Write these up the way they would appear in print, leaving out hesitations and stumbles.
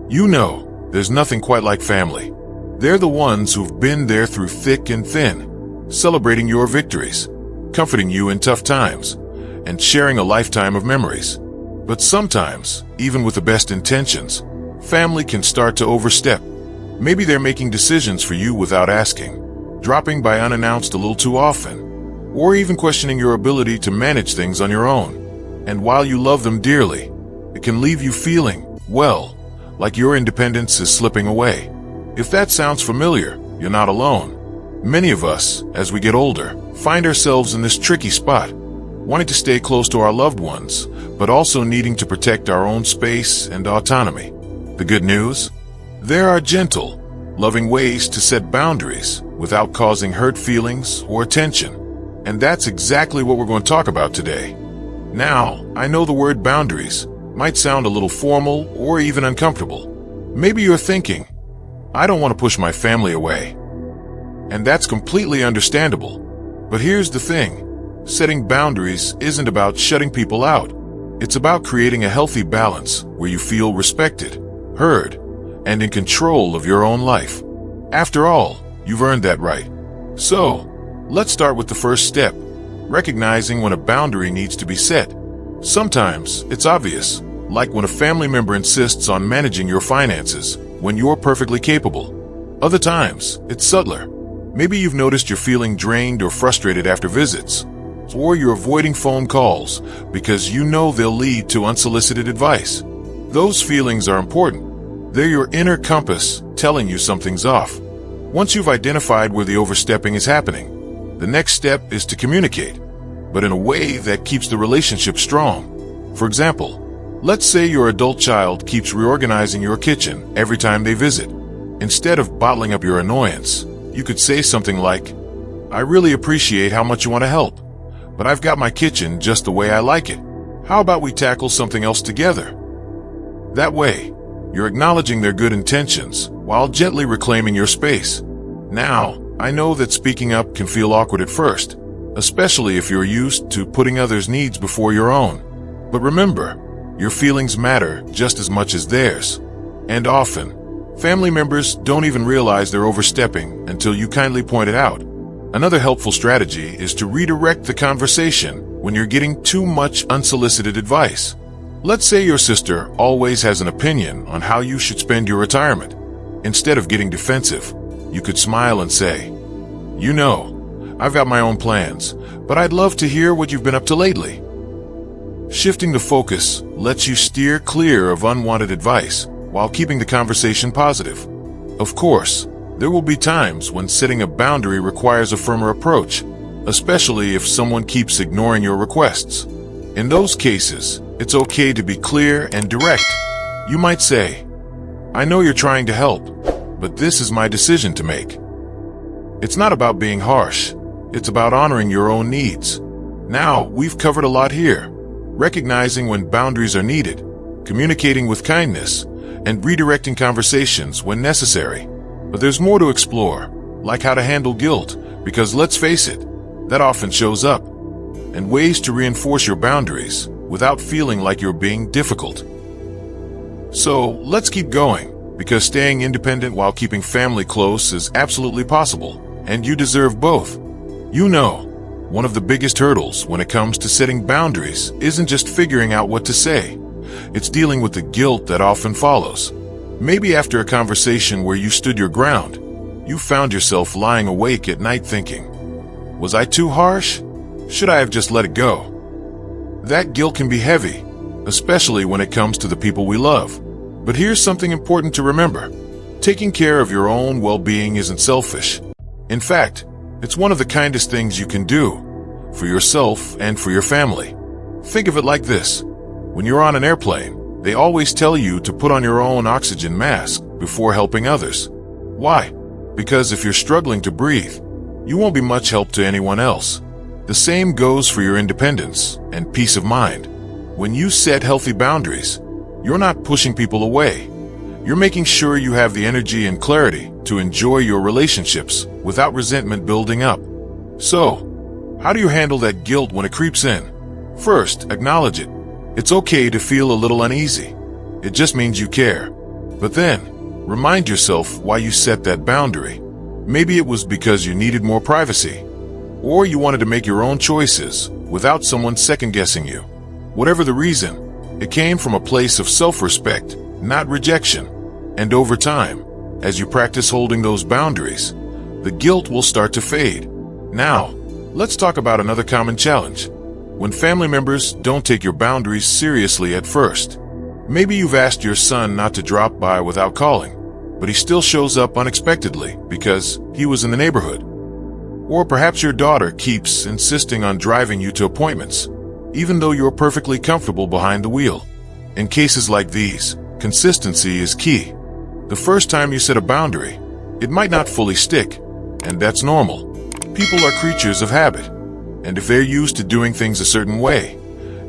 You know, there's nothing quite like family. They're the ones who've been there through thick and thin, celebrating your victories, comforting you in tough times, and sharing a lifetime of memories. But sometimes, even with the best intentions, family can start to overstep. Maybe they're making decisions for you without asking, dropping by unannounced a little too often, or even questioning your ability to manage things on your own. And while you love them dearly, it can leave you feeling, well, like your independence is slipping away. If that sounds familiar, you're not alone. Many of us, as we get older, find ourselves in this tricky spot, wanting to stay close to our loved ones, but also needing to protect our own space and autonomy. The good news? There are gentle, loving ways to set boundaries without causing hurt feelings or tension. And that's exactly what we're going to talk about today. Now, I know the word boundaries might sound a little formal or even uncomfortable. Maybe you're thinking, I don't want to push my family away. And that's completely understandable. But here's the thing. Setting boundaries isn't about shutting people out. It's about creating a healthy balance where you feel respected, heard, and in control of your own life. After all, you've earned that right. So, let's start with the first step, recognizing when a boundary needs to be set. Sometimes it's obvious, like when a family member insists on managing your finances when you're perfectly capable. Other times, it's subtler. Maybe you've noticed you're feeling drained or frustrated after visits, or you're avoiding phone calls because you know they'll lead to unsolicited advice. Those feelings are important. They're your inner compass telling you something's off. Once you've identified where the overstepping is happening, the next step is to communicate, but in a way that keeps the relationship strong. For example, let's say your adult child keeps reorganizing your kitchen every time they visit. Instead of bottling up your annoyance, you could say something like, I really appreciate how much you want to help, but I've got my kitchen just the way I like it. How about we tackle something else together? That way, you're acknowledging their good intentions while gently reclaiming your space. Now, I know that speaking up can feel awkward at first, especially if you're used to putting others' needs before your own. But remember, your feelings matter just as much as theirs. And often, family members don't even realize they're overstepping until you kindly point it out. Another helpful strategy is to redirect the conversation when you're getting too much unsolicited advice. Let's say your sister always has an opinion on how you should spend your retirement. Instead of getting defensive, you could smile and say, You know, I've got my own plans, but I'd love to hear what you've been up to lately. Shifting the focus lets you steer clear of unwanted advice while keeping the conversation positive. Of course, there will be times when setting a boundary requires a firmer approach, especially if someone keeps ignoring your requests. In those cases, it's okay to be clear and direct. You might say, I know you're trying to help, but this is my decision to make. It's not about being harsh. It's about honoring your own needs. Now, we've covered a lot here. Recognizing when boundaries are needed, communicating with kindness, and redirecting conversations when necessary. But there's more to explore, like how to handle guilt, because let's face it, that often shows up, and ways to reinforce your boundaries without feeling like you're being difficult. So let's keep going, because staying independent while keeping family close is absolutely possible, and you deserve both. You know, one of the biggest hurdles when it comes to setting boundaries isn't just figuring out what to say. It's dealing with the guilt that often follows. Maybe after a conversation where you stood your ground, you found yourself lying awake at night thinking, was I too harsh? Should I have just let it go? That guilt can be heavy, especially when it comes to the people we love. But here's something important to remember. Taking care of your own well-being isn't selfish. In fact, it's one of the kindest things you can do for yourself and for your family. Think of it like this. When you're on an airplane, they always tell you to put on your own oxygen mask before helping others. Why? Because if you're struggling to breathe, you won't be much help to anyone else. The same goes for your independence and peace of mind. When you set healthy boundaries, you're not pushing people away. You're making sure you have the energy and clarity to enjoy your relationships without resentment building up. So, how do you handle that guilt when it creeps in? First, acknowledge it. It's okay to feel a little uneasy. It just means you care. But then, remind yourself why you set that boundary. Maybe it was because you needed more privacy, or you wanted to make your own choices without someone second-guessing you. Whatever the reason, it came from a place of self-respect, not rejection. And over time, as you practice holding those boundaries, the guilt will start to fade. Now, let's talk about another common challenge. When family members don't take your boundaries seriously at first. Maybe you've asked your son not to drop by without calling, but he still shows up unexpectedly because he was in the neighborhood. Or perhaps your daughter keeps insisting on driving you to appointments, even though you're perfectly comfortable behind the wheel. In cases like these, consistency is key. The first time you set a boundary, it might not fully stick, and that's normal. People are creatures of habit, and if they're used to doing things a certain way,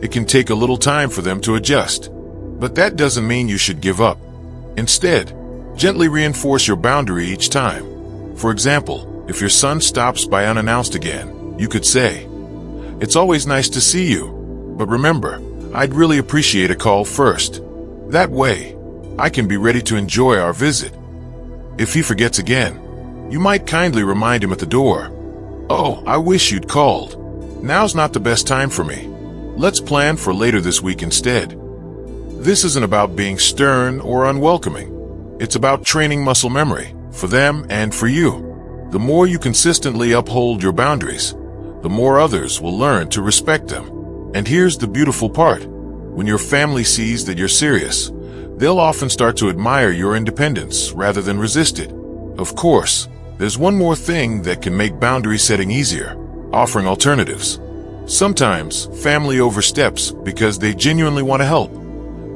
it can take a little time for them to adjust. But that doesn't mean you should give up. Instead, gently reinforce your boundary each time. For example, if your son stops by unannounced again, you could say, "It's always nice to see you, but remember, I'd really appreciate a call first. That way, I can be ready to enjoy our visit." If he forgets again, you might kindly remind him at the door, "Oh, I wish you'd called. Now's not the best time for me. Let's plan for later this week instead." This isn't about being stern or unwelcoming. It's about training muscle memory, for them and for you. The more you consistently uphold your boundaries, the more others will learn to respect them. And here's the beautiful part. When your family sees that you're serious, they'll often start to admire your independence rather than resist it. Of course, there's one more thing that can make boundary setting easier: offering alternatives. Sometimes, family oversteps because they genuinely want to help.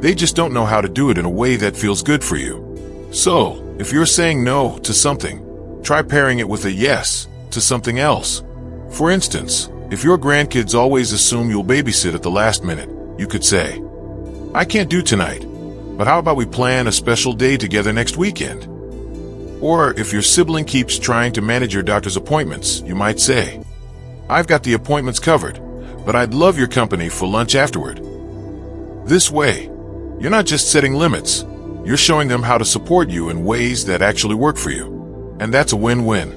They just don't know how to do it in a way that feels good for you. So, if you're saying no to something, try pairing it with a yes to something else. For instance, if your grandkids always assume you'll babysit at the last minute, you could say, "I can't do tonight, but how about we plan a special day together next weekend?" Or if your sibling keeps trying to manage your doctor's appointments, you might say, "I've got the appointments covered, but I'd love your company for lunch afterward." This way, you're not just setting limits, you're showing them how to support you in ways that actually work for you. And that's a win-win.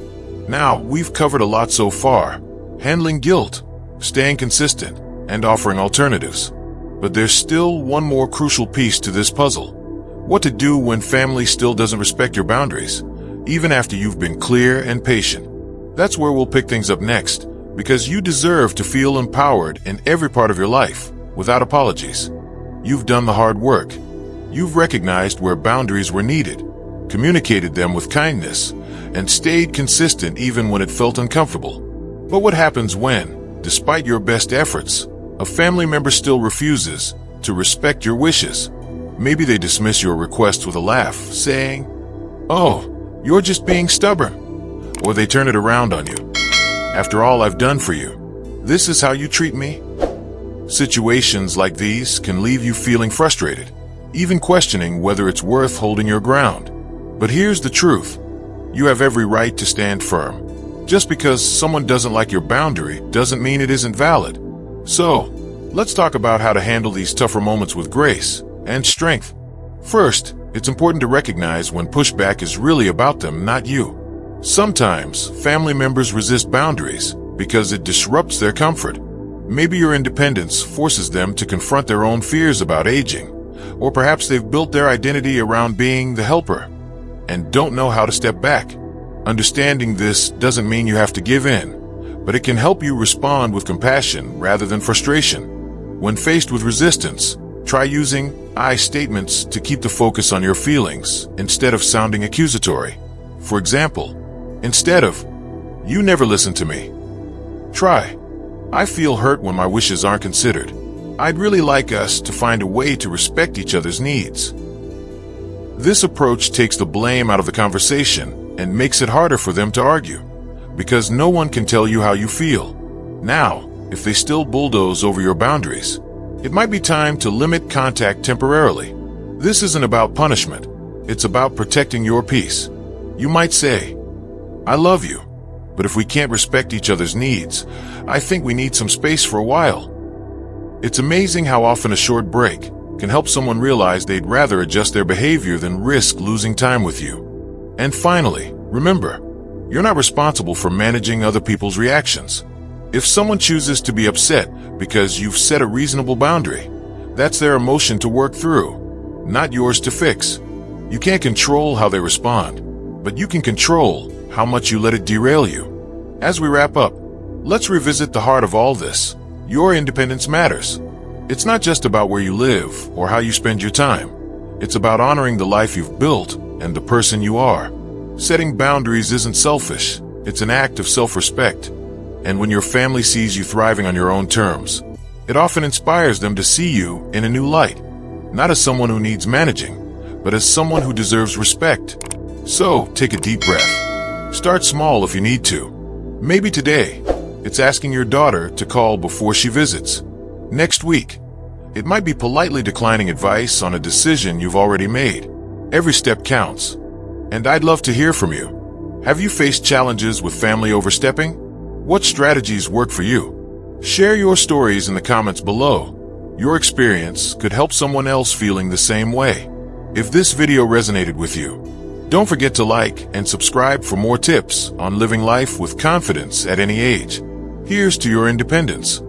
Now, we've covered a lot so far: handling guilt, staying consistent, and offering alternatives. But there's still one more crucial piece to this puzzle. What to do when family still doesn't respect your boundaries, even after you've been clear and patient. That's where we'll pick things up next, because you deserve to feel empowered in every part of your life, without apologies. You've done the hard work. You've recognized where boundaries were needed, communicated them with kindness, and stayed consistent even when it felt uncomfortable. But what happens when, despite your best efforts, a family member still refuses to respect your wishes? Maybe they dismiss your request with a laugh, saying, "Oh, you're just being stubborn." Or they turn it around on you. "After all I've done for you, this is how you treat me?" Situations like these can leave you feeling frustrated, even questioning whether it's worth holding your ground. But here's the truth. You have every right to stand firm. Just because someone doesn't like your boundary doesn't mean it isn't valid. So, let's talk about how to handle these tougher moments with grace and strength. First, it's important to recognize when pushback is really about them, not you. Sometimes, family members resist boundaries because it disrupts their comfort. Maybe your independence forces them to confront their own fears about aging, or perhaps they've built their identity around being the helper and don't know how to step back. Understanding this doesn't mean you have to give in, but it can help you respond with compassion rather than frustration. When faced with resistance, try using I statements to keep the focus on your feelings instead of sounding accusatory. For example, instead of, "You never listen to me," try, "I feel hurt when my wishes aren't considered. I'd really like us to find a way to respect each other's needs." This approach takes the blame out of the conversation and makes it harder for them to argue, because no one can tell you how you feel. Now, if they still bulldoze over your boundaries, it might be time to limit contact temporarily. This isn't about punishment. It's about protecting your peace. You might say, "I love you, but if we can't respect each other's needs, I think we need some space for a while." It's amazing how often a short break, can help someone realize they'd rather adjust their behavior than risk losing time with you. And finally, remember, you're not responsible for managing other people's reactions. If someone chooses to be upset because you've set a reasonable boundary, that's their emotion to work through, not yours to fix. You can't control how they respond, but you can control how much you let it derail you. As we wrap up, let's revisit the heart of all this. Your independence matters. It's not just about where you live or how you spend your time. It's about honoring the life you've built and the person you are. Setting boundaries isn't selfish. It's an act of self-respect. And when your family sees you thriving on your own terms, it often inspires them to see you in a new light, not as someone who needs managing, but as someone who deserves respect. So, take a deep breath. Start small if you need to. Maybe today, it's asking your daughter to call before she visits. Next week, it might be politely declining advice on a decision you've already made. Every step counts. And I'd love to hear from you. Have you faced challenges with family overstepping? What strategies work for you? Share your stories in the comments below. Your experience could help someone else feeling the same way. If this video resonated with you, don't forget to like and subscribe for more tips on living life with confidence at any age. Here's to your independence.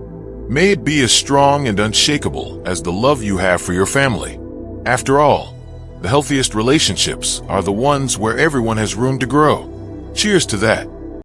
May it be as strong and unshakable as the love you have for your family. After all, the healthiest relationships are the ones where everyone has room to grow. Cheers to that.